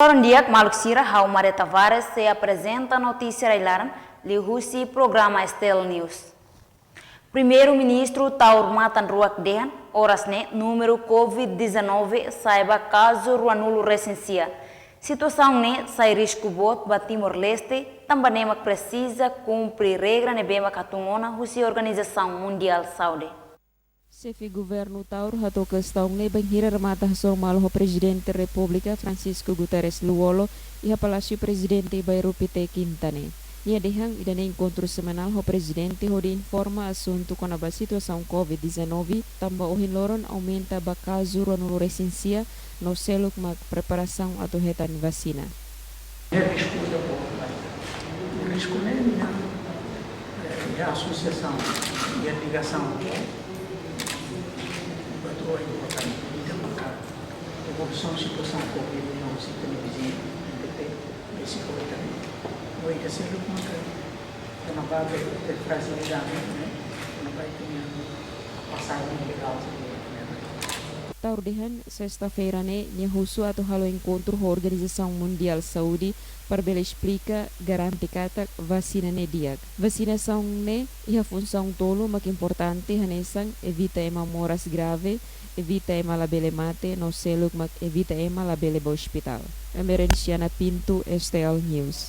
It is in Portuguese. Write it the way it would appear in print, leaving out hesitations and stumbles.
Foram dia que Maluxira, Maria Tavares, se apresenta a notícia Railaran, Lihusi, programa Estel News. Primeiro-ministro Taur Matan Ruak Dehan, horas número Covid-19, saiba caso Ruanulo recensia. Situação sai risco bot ba Timor-Leste, também precisa cumprir regra nebema katungona husi Organização Mundial Saúde. Chefe governo Taur hato questão ne banhira remata somal ho presidente República Francisco Guterres Luolo e a Palácio Presidente Bairro Pite Quintane. Nia dehang idane encontro semanal ho presidente ho de informa assunto com a situação Covid-19 tamba ohin loron aumenta ba caso no recensia no seluk mag preparação ato hetan vacina. O risco é a associação e a ligação é importante para a evolução da situação Covid no sistema vizinho, esse Covid também. O que se luta contra não vai ter fragilidade, não vai ter passagem legal. Taur dehan sexta-feira nia husu atau halo encontro ho Organização Mundial Saúde para bela explica garanti kata vacina ne diag. Vacinação ne iha função tolo mak importante hanesang evita ema moras grave, evita ema labele mate no seluk mak evita ema labele ba hospital. Emerenciana Pinto STL News.